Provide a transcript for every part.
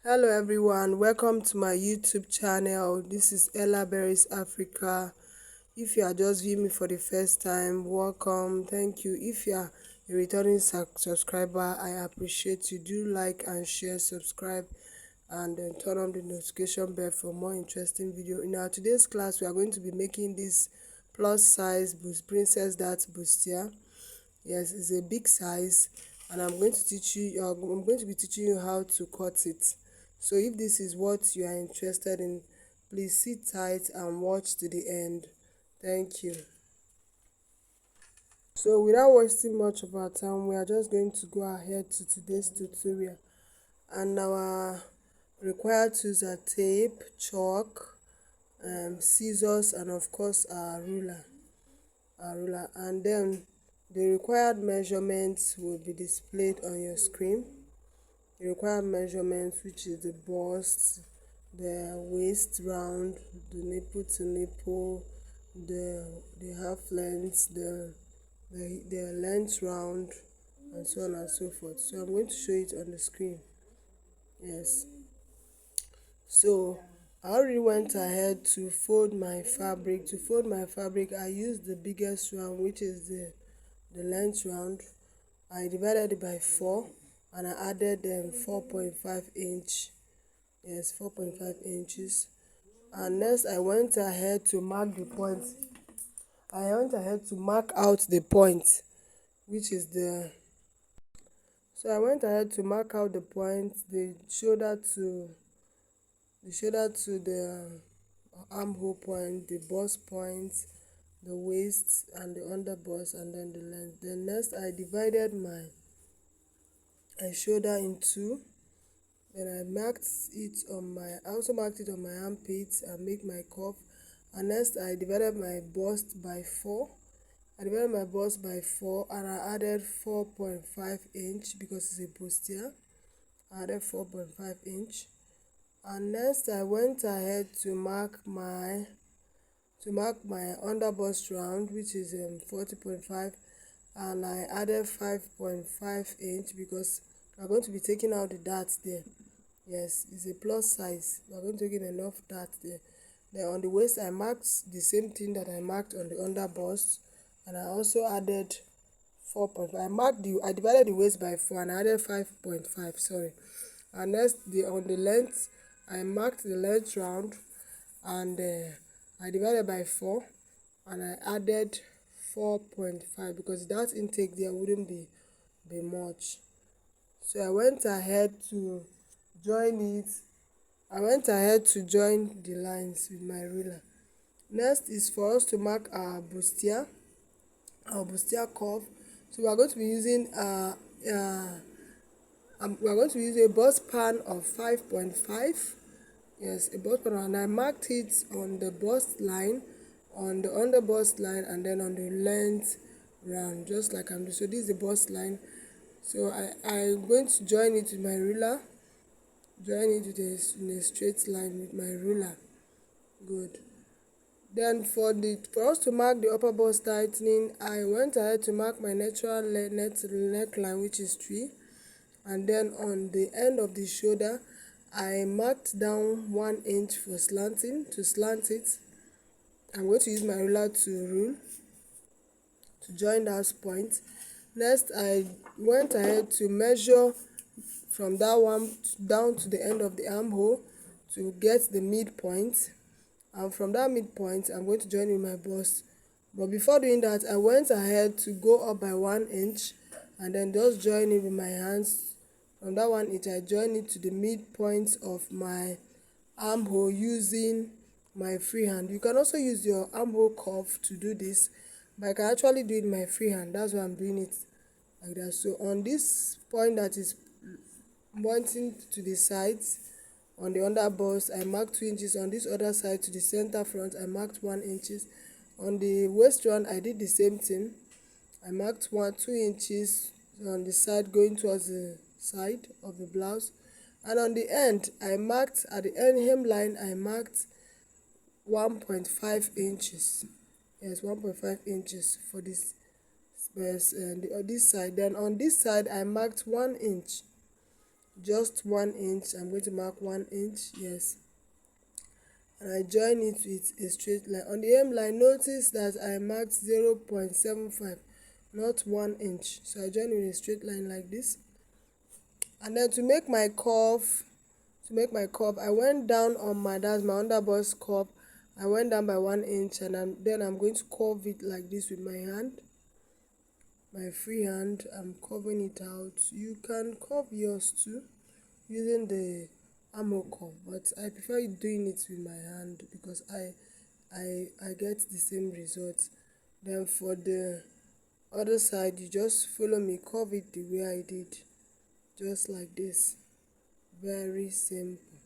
Hello everyone, welcome to my YouTube channel. This is Ella Berries Africa. If you are just viewing me for the first time, welcome. Thank you. If you are a returning subscriber, I appreciate you. Do like and share, subscribe, and then turn on the notification bell for more interesting video. In our today's class, we are going to be making this plus size princess dart bustier. Yes, it's a big size, and I'm going to be teaching you how to cut it. So if this is what you are interested in, please sit tight and watch to the end. Thank you. So without wasting much of our time, we are just going to go ahead to today's tutorial. And our required tools are tape, chalk, scissors, and of course our ruler. And then the required measurements will be displayed on your screen. The required measurements, which is the bust, the waist round, the nipple to nipple, the half length, the length round, and so on and so forth. So I'm going to show it on the screen. Yes. So I already went ahead to fold my fabric. To fold my fabric, I used the biggest round, which is the length round. I divided it by 4 and I added 4.5 inch. Yes, 4.5 inches. And next I went ahead to mark the point. I went ahead to mark out the point, which is so I went ahead to mark out the point, the shoulder to the armhole point, the bust point, the waist and the under bust, and then the length. Then next I divided my shoulder in two. Then I also marked it on my armpits and make my cuff. And next I divided my bust by 4. I divided my bust by 4 and I added 4.5 inch because it's a bustier. I added 4.5 inch. And next I went ahead to mark my under bust round, which is 40.5, and I added 5.5 inch because I'm going to be taking out the darts there. Yes, it's a plus size. We're going to get enough dart there. Then on the waist I marked the same thing that I marked on the under bust, and I also added 4.5. I divided the waist by 4 and I added 5.5, sorry. And next on the length I marked the length round and I divided by 4 and I added 4.5 because that intake there wouldn't be much. So I went ahead to join it. I went ahead to join the lines with my ruler. Next is for us to mark our bustier curve. So we are going to be using a bust pan of 5.5. Yes, a bust pan, and I marked it on the bust line, on the under bust line, and then on the length round, just like I'm doing. So this is the bust line. So I'm going to join it with my ruler. Join it in a straight line with my ruler. Good. Then for us to mark the upper bust tightening, I went ahead to mark my natural neckline, which is 3. And then on the end of the shoulder, I marked down 1 inch for slanting, to slant it. I'm going to use my ruler to rule, to join that point. Next, I went ahead to measure from that one down to the end of the armhole to get the midpoint. And from that midpoint, I'm going to join with my bust. But before doing that, I went ahead to go up by 1 inch and then just join it with my hands. From that 1 inch, I join it to the midpoint of my armhole using my free hand. You can also use your armhole cuff to do this, but I can actually do it in my free hand. That's why I'm doing it like that. So on this point that is pointing to the sides, on the under bust, I marked 2 inches. On this other side to the center front, I marked 1 inches. On the waist round, I did the same thing. I marked 2 inches on the side going towards the side of the blouse. And on the end, I marked at the end hemline, I marked 1.5 inches. Yes, 1.5 inches for this this side. Then on this side, I marked 1 inch. just 1 inch. I'm going to mark 1 inch, yes, and I join it with a straight line. On the hemline, notice that I marked 0.75, not 1 inch. So I join with a straight line like this. And then to make my curve, I went down on that's my underbust curve. I went down by 1 inch, and then I'm going to curve it like this with my hand, my free hand. I'm curving it out. You can curve yours too using the armhole curve, but I prefer doing it with my hand because I get the same result. Then for the other side, you just follow me, curve it the way I did, just like this. Very simple.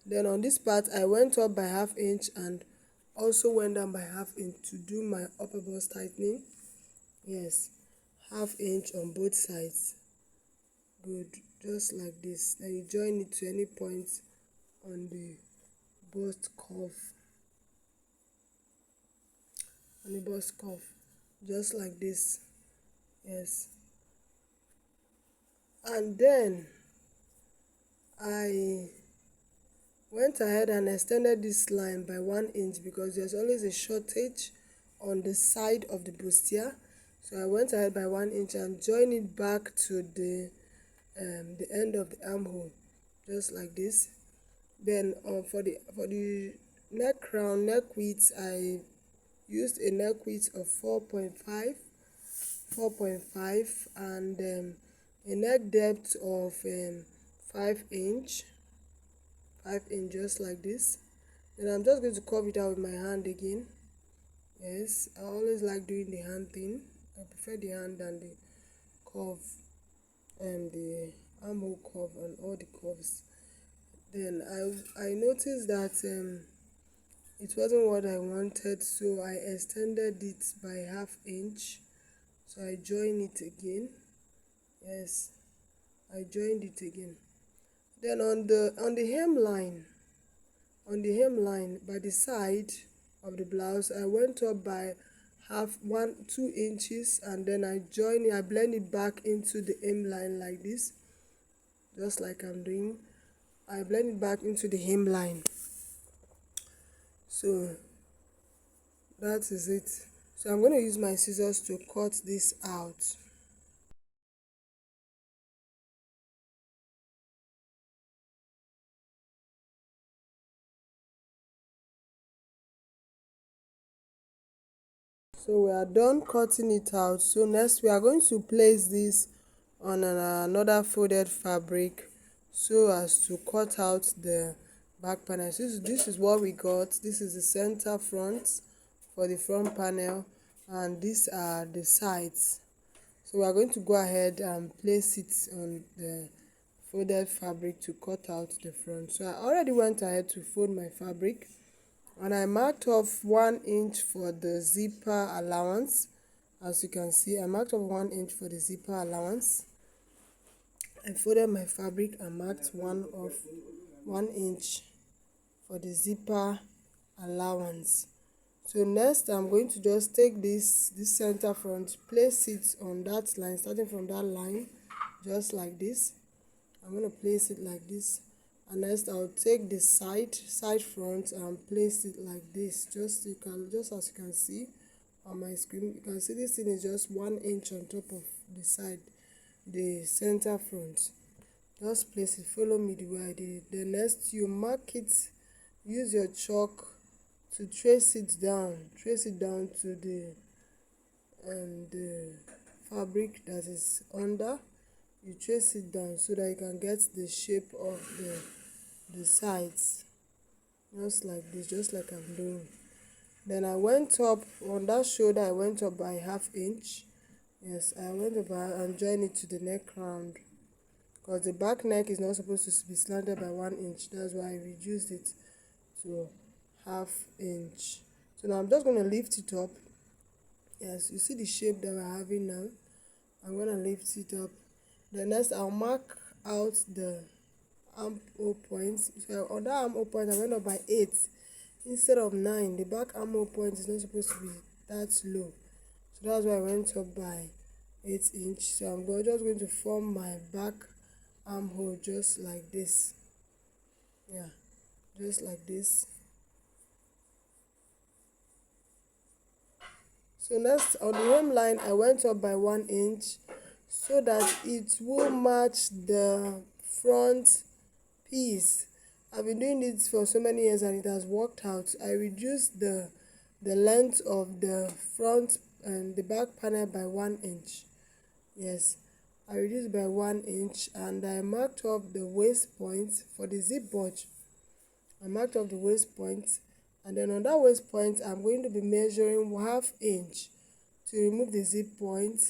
Then on this part, I went up by 1/2 inch and also went down by 1/2 inch to do my upper bust tightening. Yes, 1/2 inch on both sides. Good, just like this. Then you join it to any point on the bust curve. Just like this. Yes. And then I went ahead and extended this line by 1 inch because there's always a shortage on the side of the bustier. So I went ahead by 1 inch and joined it back to the end of the armhole, just like this. Then for the neck crown, neck width, I used a neck width of 4.5, and a neck depth of 5 inch, just like this. Then I'm just going to curve it out with my hand again. Yes, I always like doing the hand thing. I prefer the hand than the curve and the armhole curve and all the curves. Then I noticed that it wasn't what I wanted, so I extended it by 1/2 inch. So I join it again. Yes, I joined it again. Then on the hemline by the side of the blouse, I went up by 2 inches, and then I blend it back into the hemline like this, just like I'm doing. I blend it back into the hemline. So that is it. So I'm going to use my scissors to cut this out. So we are done cutting it out. So next we are going to place this on another folded fabric so as to cut out the back panel. So this is what we got. This is the center front for the front panel, and these are the sides. So we are going to go ahead and place it on the folded fabric to cut out the front. So I already went ahead to fold my fabric, and I marked off 1 inch for the zipper allowance. As you can see, I marked off 1 inch for the zipper allowance. I folded my fabric and marked 1 inch for the zipper allowance. So next I'm going to just take this center front, place it on that line, starting from that line, just like this. I'm going to place it like this, and next I'll take the side front and place it like this. Just as you can see on my screen, you can see this thing is just 1 inch on top of the side, the center front. Just place it, follow me the way I did it. Then next you mark it, use your chalk to trace it down to the fabric that is under. You trace it down so that you can get the shape of the sides, just like this, just like I'm doing. Then I went up on that shoulder, I went up by 1/2 inch. Yes, I went up and joined it to the neck round, because the back neck is not supposed to be slanted by 1 inch. That's why I reduced it to 1/2 inch. So now I'm just going to lift it up. Yes, you see the shape that we're having now. I'm going to lift it up. Then next I'll mark out the armhole points. So on that armhole point I went up by 8 instead of 9. The back armhole point is not supposed to be that low, so that's why I went up by 8 inch. So I'm just going to form my back armhole just like this. Yeah, just like this. So next, on the hemline I went up by 1 inch so that it will match the front piece. I've been doing this for so many years and it has worked out. I reduced the length of the front and the back panel by 1 inch. Yes, I reduced by 1 inch and I marked off the waist point for the zip bunch. I marked off the waist point, and then on that waist point I'm going to be measuring ½ inch to remove the zip point,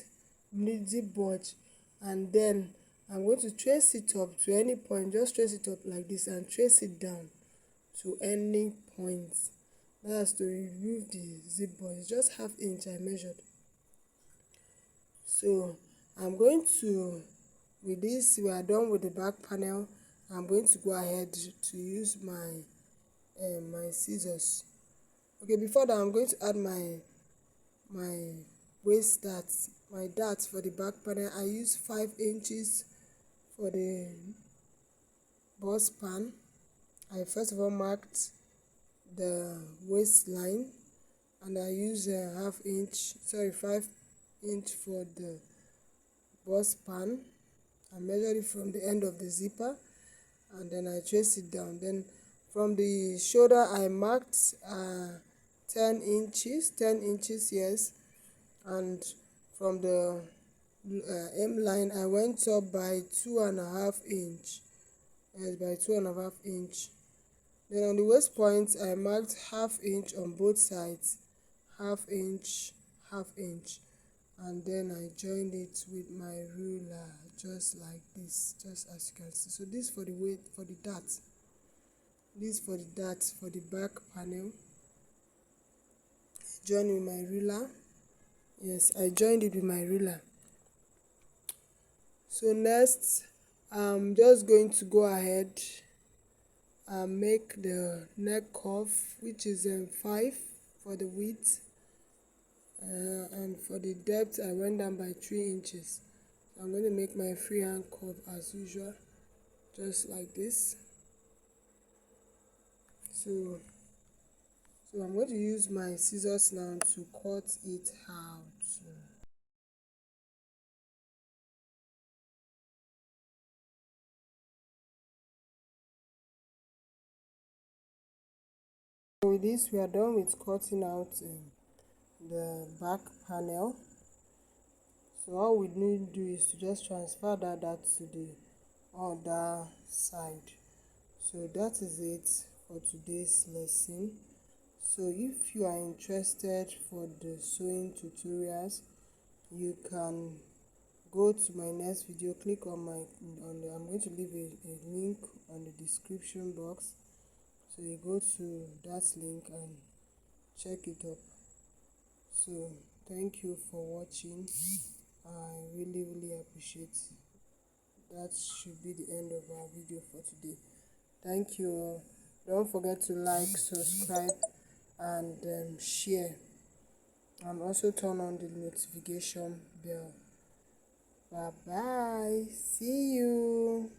zip bunch, and then I'm going to trace it up to any point. Just trace it up like this and trace it down to any point. That's to remove the zip bunch. Just ½ inch I measured. So I'm going to, with this we are done with the back panel. I'm going to go ahead to use my scissors. Okay, before that I'm going to add my waist darts, my darts for the back panel. I use 5 inches for the bust pan. I first of all marked the waistline and I use a 5 inch for the bust pan. I measured it from the end of the zipper and then I trace it down. Then from the shoulder I marked 10 inches, yes, and from the hem line I went up by 2.5 inch, yes, by 2.5 inch. Then on the waist point I marked ½ inch on both sides, ½ inch, ½ inch, and then I joined it with my ruler just like this, just as you can see. So this for the weight, for the dart, this for the dart for the back panel. Join with my ruler. Yes, I joined it with my ruler. So next I'm just going to go ahead and make the neck cuff, which is 5 for the width, and for the depth I went down by 3 inches. I'm going to make my freehand cuff as usual, just like this. So I'm going to use my scissors now to cut it out. With this we are done with cutting out the back panel. So all we need to do is to just transfer that to the other side. So that is it for today's lesson. So if you are interested for the sewing tutorials, you can go to my next video, click on I'm going to leave a link on the description box, so you go to that link and check it up. So thank you for watching. I really appreciate it. That should be the end of our video for today. Thank you all. Don't forget to like, subscribe, and share, and also turn on the notification bell. Bye bye, see you.